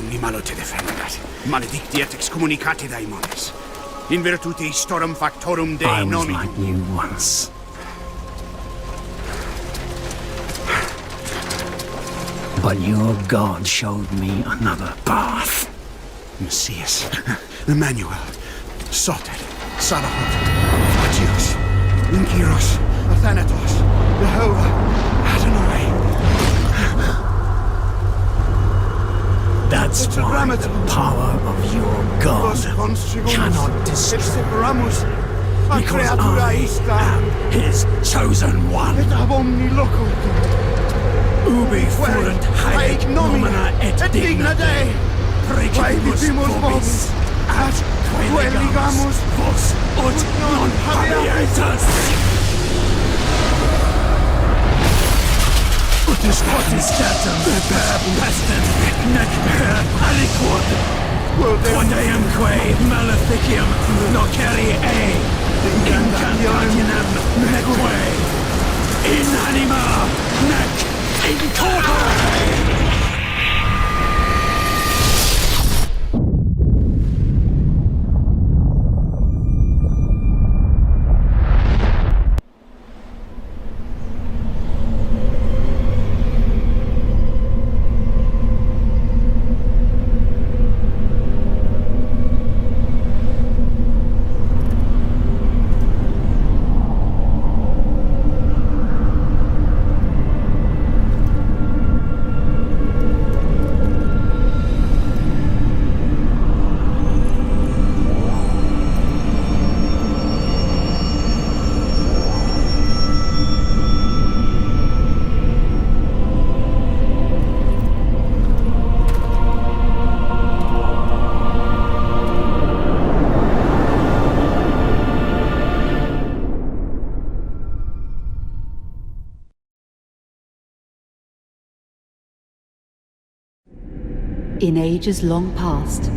omni malo te defendat, maledicti et excommunicati daimones. In virtute storum factorum Dei I was nomi. like you once. But your God showed me another path. Messias, Emmanuel, Soter, Salahot, Phagios, Inkyros, Athanatos, Jehovah, Adonai. That's why the power of your God cannot destroy. Because I am his chosen one. Ubi fuerunt haec nomina et digna Dei, precipibus vobis, ad queligamus vos ut non habietas. Ut is datum per pestem, nec per aliquod, quodamque maleficium noceri incantationem neque, in anima nec in corpore. In ages long past,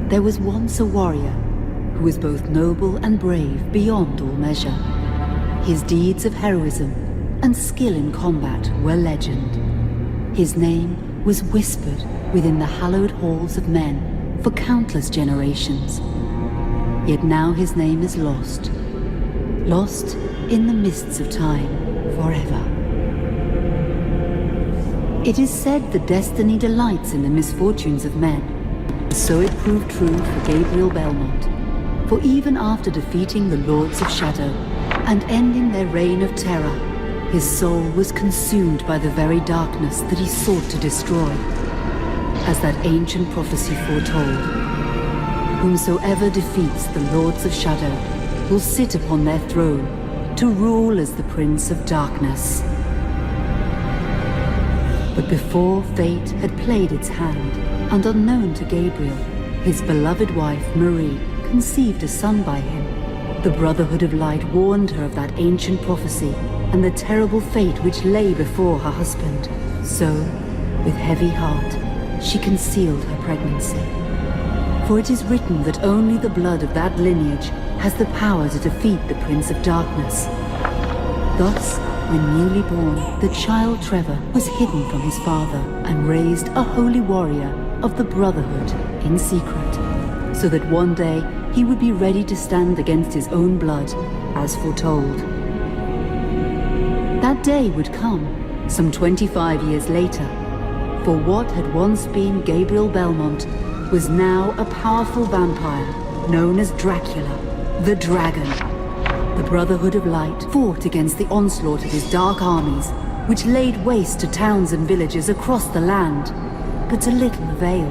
there was once a warrior who was both noble and brave beyond all measure. His deeds of heroism and skill in combat were legend. His name was whispered within the hallowed halls of men for countless generations. Yet now his name is lost. Lost in the mists of time forever. It is said that destiny delights in the misfortunes of men. So it proved true for Gabriel Belmont. For even after defeating the Lords of Shadow and ending their reign of terror, his soul was consumed by the very darkness that he sought to destroy. As that ancient prophecy foretold, whomsoever defeats the Lords of Shadow will sit upon their throne to rule as the Prince of Darkness. But before fate had played its hand, and unknown to Gabriel, his beloved wife, Marie, conceived a son by him. The Brotherhood of Light warned her of that ancient prophecy and the terrible fate which lay before her husband. So, with heavy heart, she concealed her pregnancy. For it is written that only the blood of that lineage has the power to defeat the Prince of Darkness. Thus, when newly born, the child Trevor was hidden from his father and raised a holy warrior of the Brotherhood in secret, so that one day he would be ready to stand against his own blood, as foretold. That day would come, some 25 years later, for what had once been Gabriel Belmont was now a powerful vampire known as Dracula, the Dragon. The Brotherhood of Light fought against the onslaught of his dark armies, which laid waste to towns and villages across the land, but to little avail.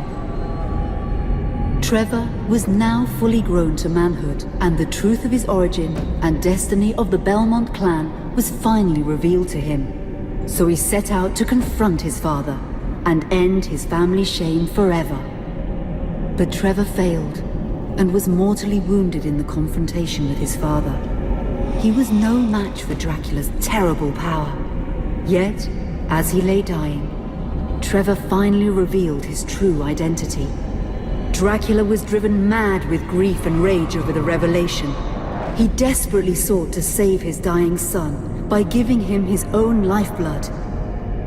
Trevor was now fully grown to manhood, and the truth of his origin and destiny of the Belmont clan was finally revealed to him. So he set out to confront his father and end his family's shame forever. But Trevor failed and was mortally wounded in the confrontation with his father. He was no match for Dracula's terrible power. Yet, as he lay dying, Trevor finally revealed his true identity. Dracula was driven mad with grief and rage over the revelation. He desperately sought to save his dying son by giving him his own lifeblood.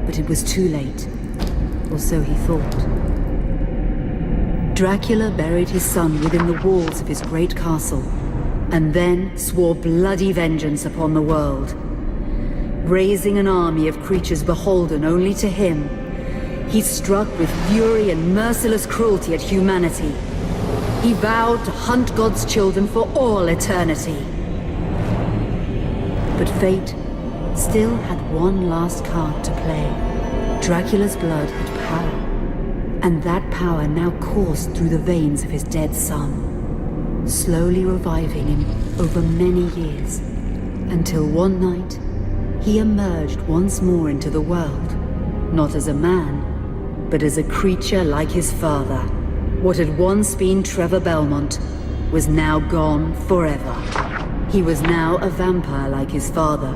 But it was too late, or so he thought. Dracula buried his son within the walls of his great castle, and then swore bloody vengeance upon the world. Raising an army of creatures beholden only to him, he struck with fury and merciless cruelty at humanity. He vowed to hunt God's children for all eternity. But fate still had one last card to play. Dracula's blood had power, and that power now coursed through the veins of his dead son, slowly reviving him over many years, until one night he emerged once more into the world, not as a man, but as a creature like his father. What had once been Trevor Belmont was now gone forever. He was now a vampire like his father.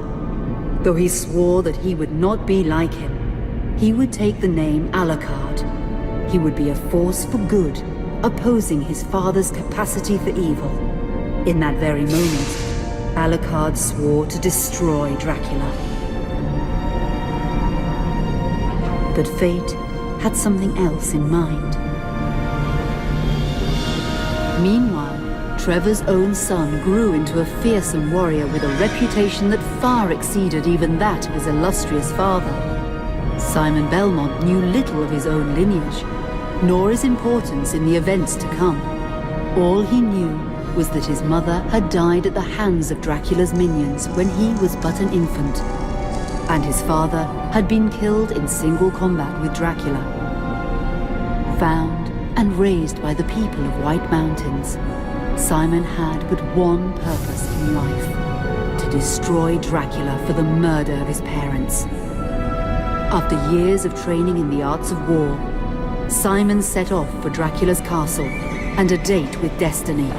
Though he swore that he would not be like him, he would take the name Alucard. He would be a force for good, opposing his father's capacity for evil. In that very moment, Alucard swore to destroy Dracula. But fate had something else in mind. Meanwhile, Trevor's own son grew into a fearsome warrior with a reputation that far exceeded even that of his illustrious father. Simon Belmont knew little of his own lineage, nor his importance in the events to come. All he knew was that his mother had died at the hands of Dracula's minions when he was but an infant, and his father had been killed in single combat with Dracula. Found and raised by the people of White Mountains, Simon had but one purpose in life: to destroy Dracula for the murder of his parents. After years of training in the arts of war, Simon set off for Dracula's castle and a date with destiny.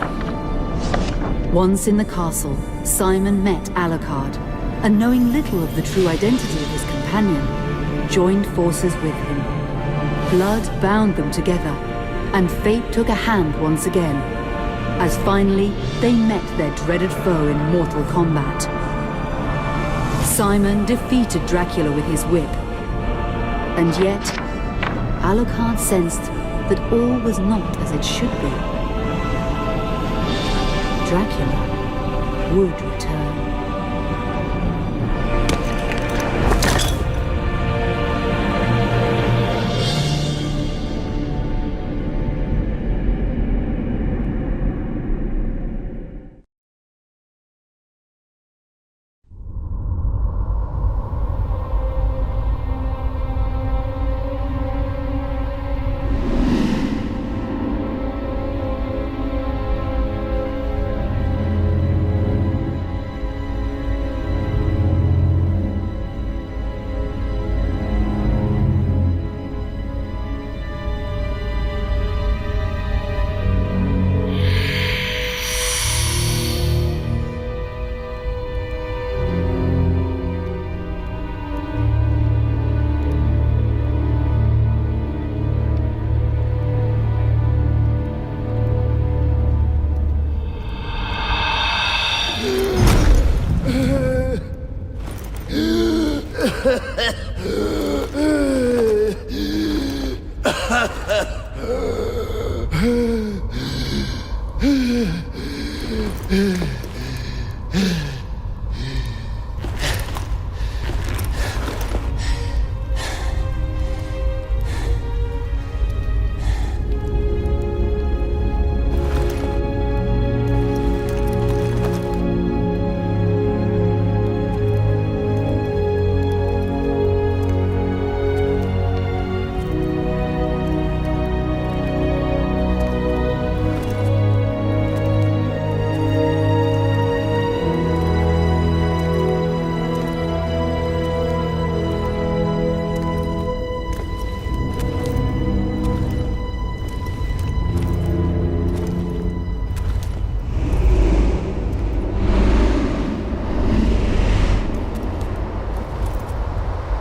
Once in the castle, Simon met Alucard, and knowing little of the true identity of his companion, joined forces with him. Blood bound them together, and fate took a hand once again, as finally they met their dreaded foe in mortal combat. Simon defeated Dracula with his whip, and yet Alucard sensed that all was not as it should be. Dracula would return.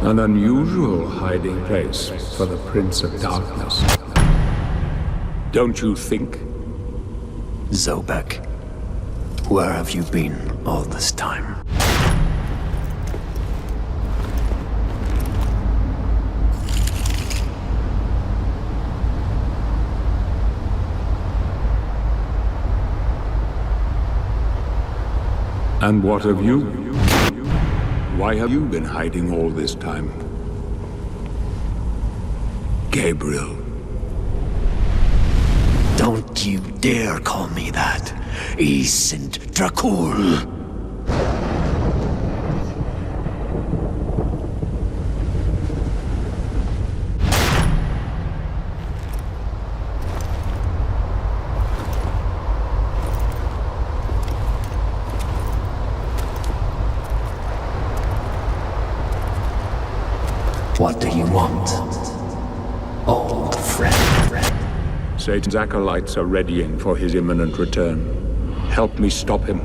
An unusual hiding place for the Prince of Darkness. Don't you think? Zobek, where have you been all this time? And what of you? Why have you been hiding all this time? Gabriel. Don't you dare call me that. I sind Dracula. What do you want, old friend? Satan's acolytes are readying for his imminent return. Help me stop him,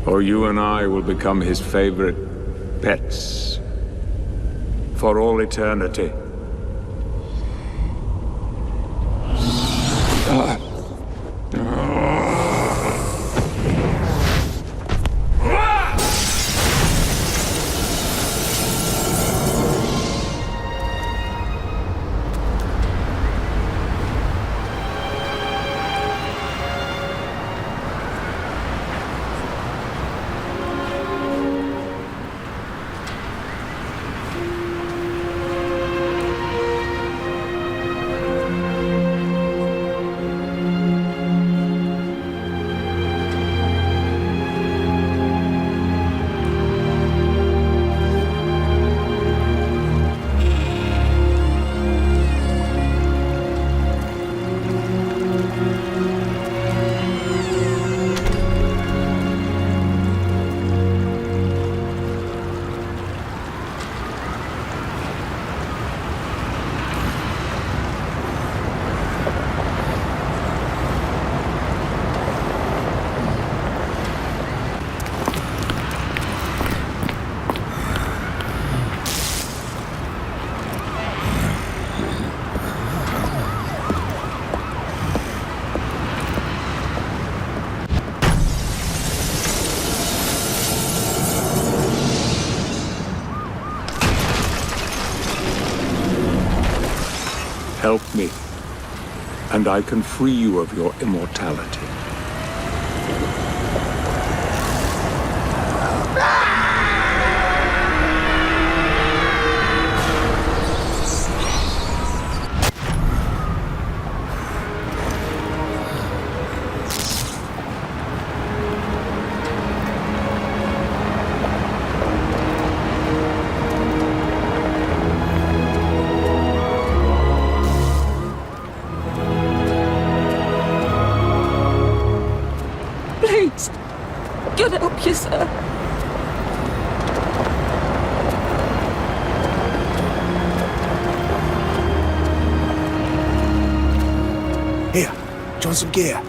or you and I will become his favorite pets for all eternity. Help me, and I can free you of your immortality. God help you, sir. Here, join some gear.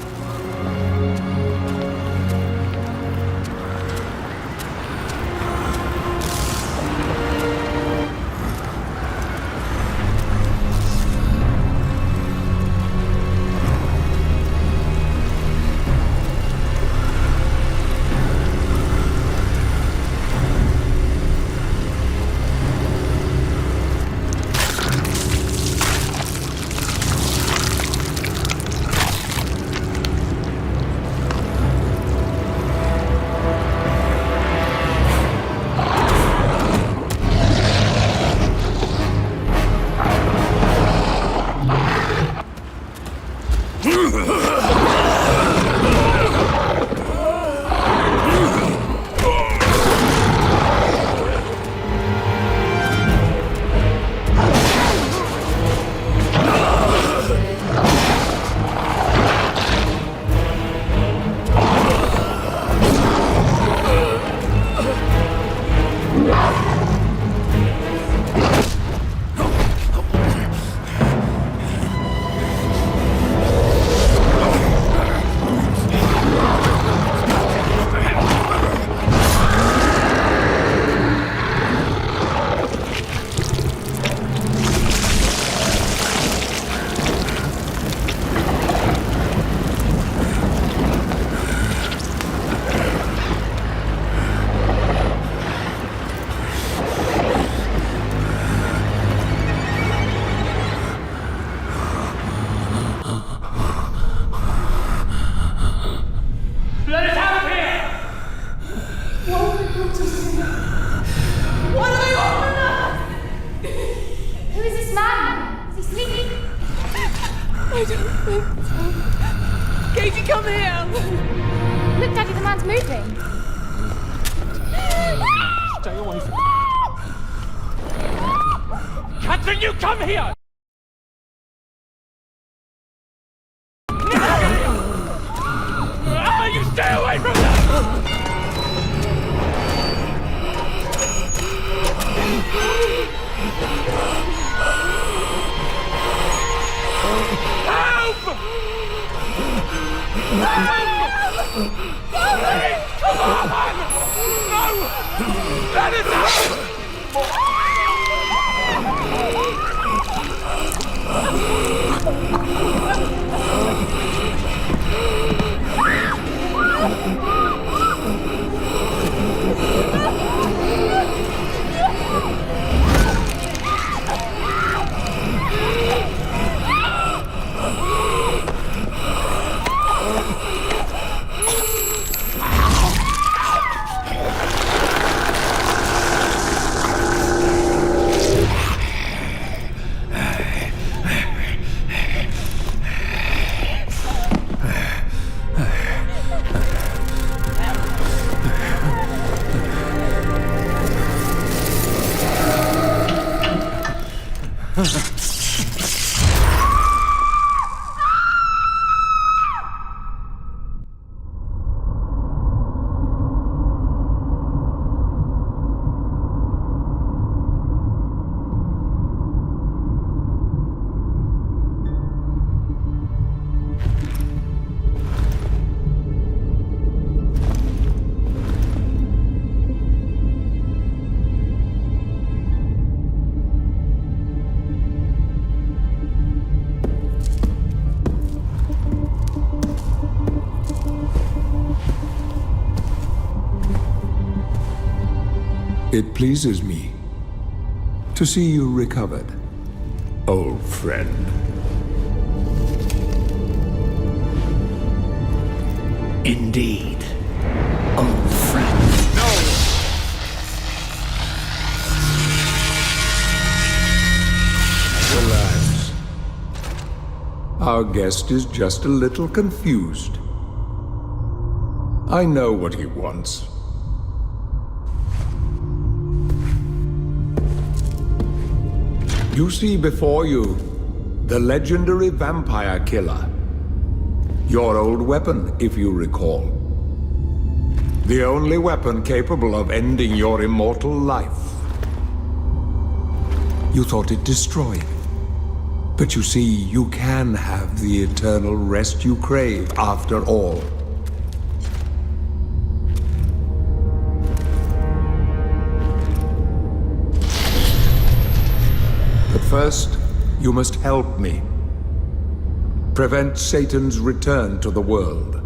don't think so. Katie, come here! Look, Daddy, the man's moving. Stay away from me. Catherine, you come here! You stay away from them! Help! Please, come on! No! Let us out! It pleases me to see you recovered, old friend. Indeed, old friend. Relax. Our guest is just a little confused. I know what he wants. You see before you the legendary vampire killer. Your old weapon, if you recall. The only weapon capable of ending your immortal life. You thought it destroyed. But you see, you can have the eternal rest you crave after all. But first, you must help me. Prevent Satan's return to the world.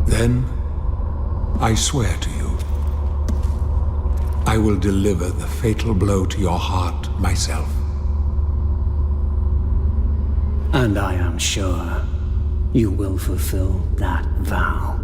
Then, I swear to you, I will deliver the fatal blow to your heart myself. And I am sure you will fulfill that vow.